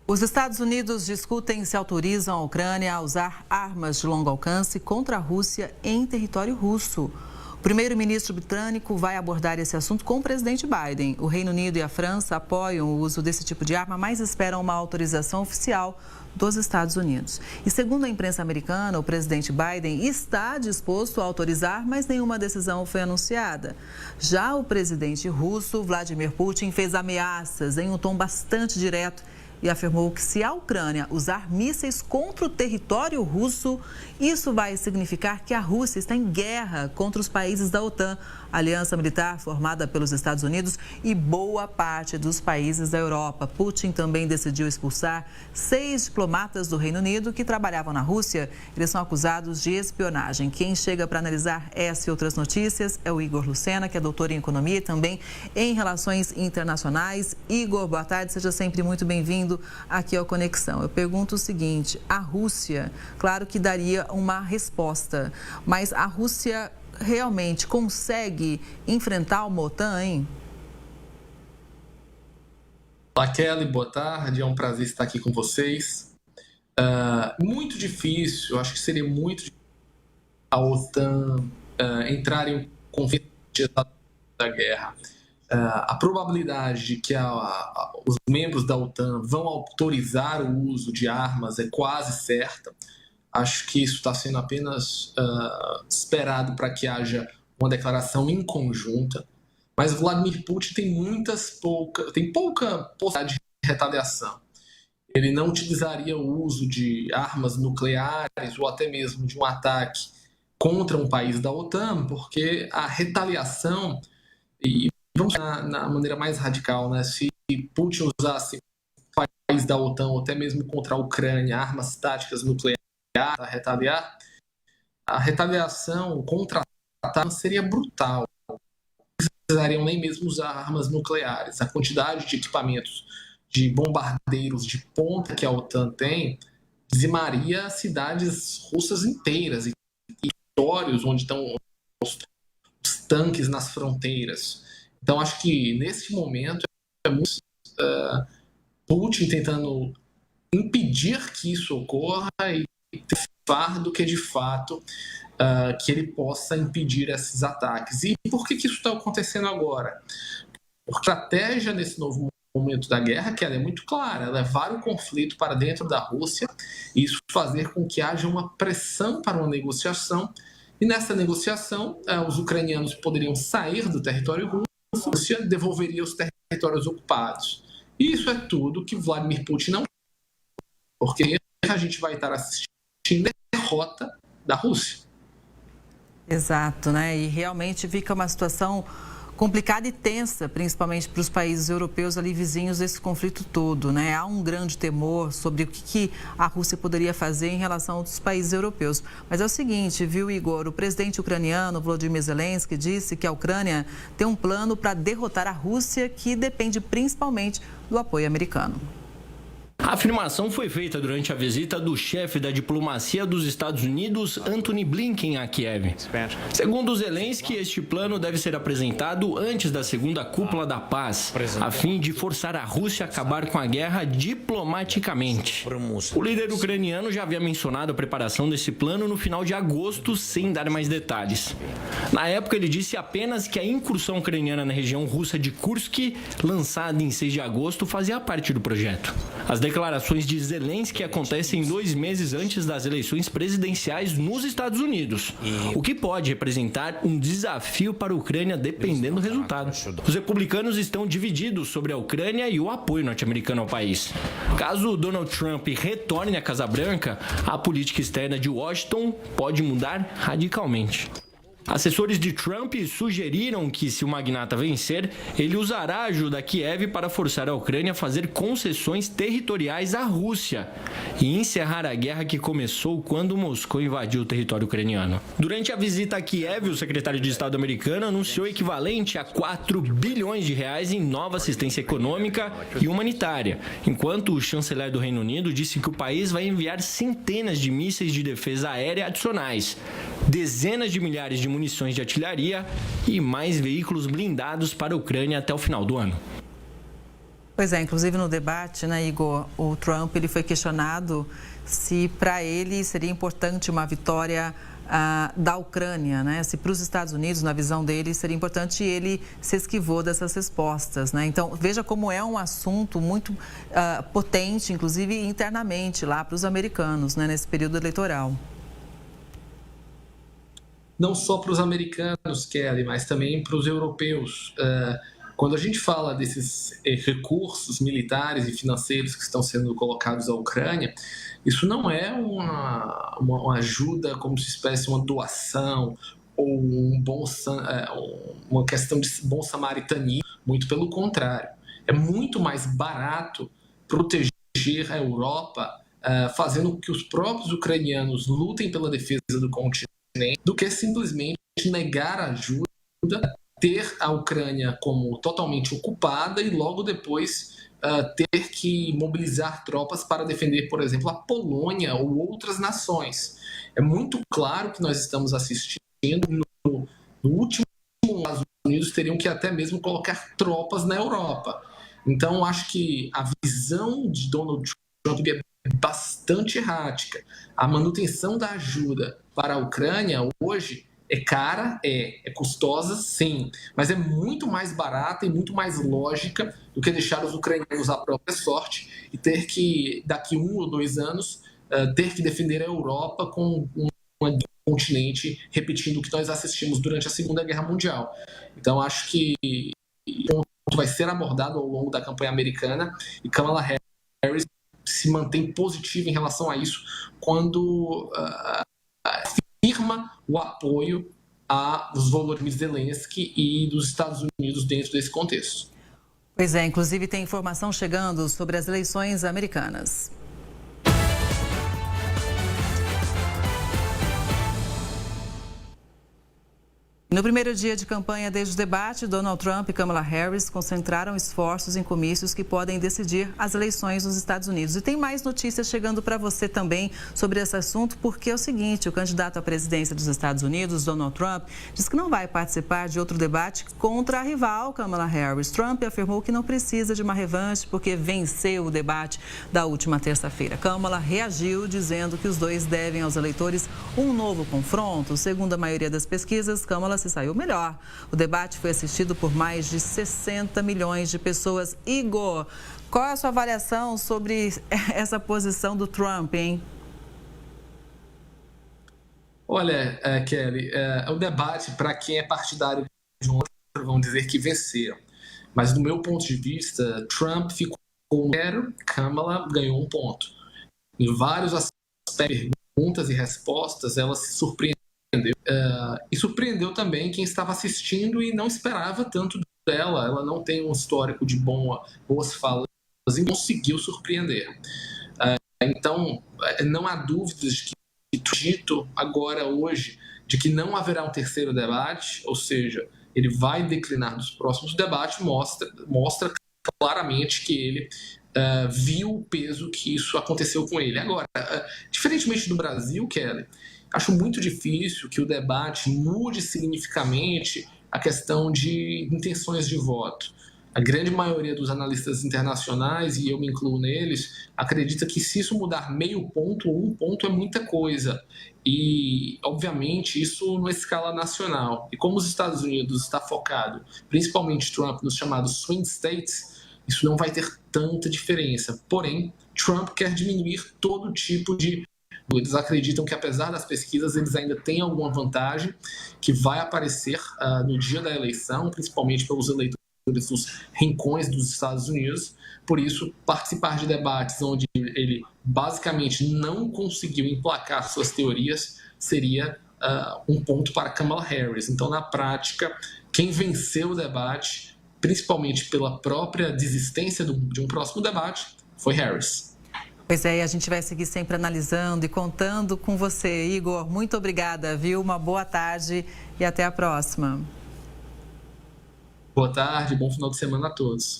Os Estados Unidos discutem se autorizam a Ucrânia a usar armas de longo alcance contra a Rússia em território russo. O primeiro-ministro britânico vai abordar esse assunto com o presidente Biden. O Reino Unido e a França apoiam o uso desse tipo de arma, mas esperam uma autorização oficial dos Estados Unidos. E segundo a imprensa americana, o presidente Biden está disposto a autorizar, mas nenhuma decisão foi anunciada. Já o presidente russo, Vladimir Putin, fez ameaças em um tom bastante direto e afirmou que se a Ucrânia usar mísseis contra o território russo, isso vai significar que a Rússia está em guerra contra os países da OTAN, aliança militar formada pelos Estados Unidos e boa parte dos países da Europa. Putin também decidiu expulsar 6 diplomatas do Reino Unido que trabalhavam na Rússia. Eles são acusados de espionagem. Quem chega para analisar essa e outras notícias é o Igor Lucena, que é doutor em economia e também em relações internacionais. Igor, boa tarde, seja sempre muito bem-vindo aqui ao Conexão. Eu pergunto o seguinte: a Rússia, claro que daria uma resposta, mas a Rússia realmente consegue enfrentar uma OTAN, hein? Olá, Kelly, boa tarde, é um prazer estar aqui com vocês. Muito difícil, eu acho que seria muito difícil a OTAN entrar em um conflito da guerra. A probabilidade de que os membros da OTAN vão autorizar o uso de armas é quase certa. Acho que isso está sendo apenas esperado para que haja uma declaração em conjunta. Mas Vladimir Putin tem pouca possibilidade de retaliação. Ele não utilizaria o uso de armas nucleares ou até mesmo de um ataque contra um país da OTAN, porque a retaliação, e vamos na maneira mais radical, né? Se Putin usasse o país da OTAN ou até mesmo contra a Ucrânia, armas táticas nucleares, a retaliar, a retaliação contra-ataque seria brutal. Não precisariam nem mesmo usar armas nucleares. A quantidade de equipamentos de bombardeiros de ponta que a OTAN tem dizimaria cidades russas inteiras e territórios onde estão os tanques nas fronteiras. Então, acho que nesse momento é muito Putin tentando impedir que isso ocorra e do que de fato que ele possa impedir esses ataques. E por que isso está acontecendo agora? A estratégia nesse novo momento da guerra, que ela é muito clara, levar o conflito para dentro da Rússia e isso fazer com que haja uma pressão para uma negociação. E nessa negociação, os ucranianos poderiam sair do território russo, a Rússia devolveria os territórios ocupados. E isso é tudo que Vladimir Putin não quer, porque a gente vai estar assistindo a derrota da Rússia. Exato, né? E realmente fica uma situação complicada e tensa, principalmente para os países europeus ali vizinhos desse conflito todo, né? Há um grande temor sobre o que a Rússia poderia fazer em relação aos países europeus. Mas é o seguinte, viu, Igor? O presidente ucraniano, Volodymyr Zelensky, disse que a Ucrânia tem um plano para derrotar a Rússia, que depende principalmente do apoio americano. A afirmação foi feita durante a visita do chefe da diplomacia dos Estados Unidos, Antony Blinken, a Kiev. Segundo Zelensky, este plano deve ser apresentado antes da segunda cúpula da paz, a fim de forçar a Rússia a acabar com a guerra diplomaticamente. O líder ucraniano já havia mencionado a preparação desse plano no final de agosto, sem dar mais detalhes. Na época, ele disse apenas que a incursão ucraniana na região russa de Kursk, lançada em 6 de agosto, fazia parte do projeto. As declarações de Zelensky acontecem 2 meses antes das eleições presidenciais nos Estados Unidos, o que pode representar um desafio para a Ucrânia dependendo do resultado. Os republicanos estão divididos sobre a Ucrânia e o apoio norte-americano ao país. Caso Donald Trump retorne à Casa Branca, a política externa de Washington pode mudar radicalmente. Assessores de Trump sugeriram que, se o magnata vencer, ele usará a ajuda a Kiev para forçar a Ucrânia a fazer concessões territoriais à Rússia e encerrar a guerra que começou quando Moscou invadiu o território ucraniano. Durante a visita a Kiev, o secretário de Estado americano anunciou o equivalente a 4 bilhões de reais em nova assistência econômica e humanitária, enquanto o chanceler do Reino Unido disse que o país vai enviar centenas de mísseis de defesa aérea adicionais, dezenas de milhares de munições de artilharia e mais veículos blindados para a Ucrânia até o final do ano. Pois é, inclusive no debate, né, Igor, o Trump ele foi questionado se para ele seria importante uma vitória da Ucrânia, né? Se para os Estados Unidos, na visão dele, seria importante, e ele se esquivou dessas respostas, né? Então, veja como é um assunto muito potente, inclusive internamente lá para os americanos, né, nesse período eleitoral. Não só para os americanos, Kelly, mas também para os europeus. Quando a gente fala desses recursos militares e financeiros que estão sendo colocados à Ucrânia, isso não é uma ajuda como se espécie uma doação ou uma questão de bom samaritanismo, muito pelo contrário. É muito mais barato proteger a Europa fazendo com que os próprios ucranianos lutem pela defesa do continente do que simplesmente negar ajuda, ter a Ucrânia como totalmente ocupada e logo depois ter que mobilizar tropas para defender, por exemplo, a Polônia ou outras nações. É muito claro que nós estamos assistindo no último ano, os Estados Unidos teriam que até mesmo colocar tropas na Europa. Então, acho que a visão de Donald Trump é bastante errática. A manutenção da ajuda para a Ucrânia hoje é cara, é custosa, sim, mas é muito mais barata e muito mais lógica do que deixar os ucranianos à própria sorte e ter que, daqui 1 ou 2 anos, ter que defender a Europa com um continente repetindo o que nós assistimos durante a Segunda Guerra Mundial. Então, acho que o ponto vai ser abordado ao longo da campanha americana e Kamala Harris se mantém positiva em relação a isso quando afirma o apoio aos Volodymyr Zelensky e dos Estados Unidos dentro desse contexto. Pois é, inclusive tem informação chegando sobre as eleições americanas. No primeiro dia de campanha desde o debate, Donald Trump e Kamala Harris concentraram esforços em comícios que podem decidir as eleições nos Estados Unidos. E tem mais notícias chegando para você também sobre esse assunto, porque é o seguinte, o candidato à presidência dos Estados Unidos, Donald Trump, diz que não vai participar de outro debate contra a rival Kamala Harris. Trump afirmou que não precisa de uma revanche porque venceu o debate da última terça-feira. Kamala reagiu dizendo que os dois devem aos eleitores um novo confronto. Segundo a maioria das pesquisas, Kamala se saiu melhor. O debate foi assistido por mais de 60 milhões de pessoas. Igor, qual é a sua avaliação sobre essa posição do Trump, hein? Olha, Kelly, o debate, para quem é partidário de um outro, vão dizer que venceram. Mas, do meu ponto de vista, Trump ficou 0, Kamala ganhou 1 ponto. Em vários aspectos, perguntas e respostas, ela se surpreendeu. E surpreendeu também quem estava assistindo e não esperava tanto dela. Ela não tem um histórico de boas falas e conseguiu surpreender. Então, não há dúvidas de que dito agora, hoje, de que não haverá um terceiro debate, ou seja, ele vai declinar dos próximos debates, mostra claramente que ele viu o peso que isso aconteceu com ele. Agora, diferentemente do Brasil, Kelly, acho muito difícil que o debate mude significativamente a questão de intenções de voto. A grande maioria dos analistas internacionais, e eu me incluo neles, acredita que se isso mudar meio ponto ou 1 ponto é muita coisa. E, obviamente, isso numa escala nacional. E como os Estados Unidos está focado, principalmente Trump, nos chamados swing states, isso não vai ter tanta diferença. Porém, Trump quer diminuir todo tipo de... Eles acreditam que, apesar das pesquisas, eles ainda têm alguma vantagem que vai aparecer no dia da eleição, principalmente pelos eleitores dos rincões dos Estados Unidos. Por isso, participar de debates onde ele basicamente não conseguiu emplacar suas teorias seria um ponto para Kamala Harris. Então, na prática, quem venceu o debate, principalmente pela própria desistência de um próximo debate, foi Harris. Pois é, e a gente vai seguir sempre analisando e contando com você, Igor. Muito obrigada, viu? Uma boa tarde e até a próxima. Boa tarde, bom final de semana a todos.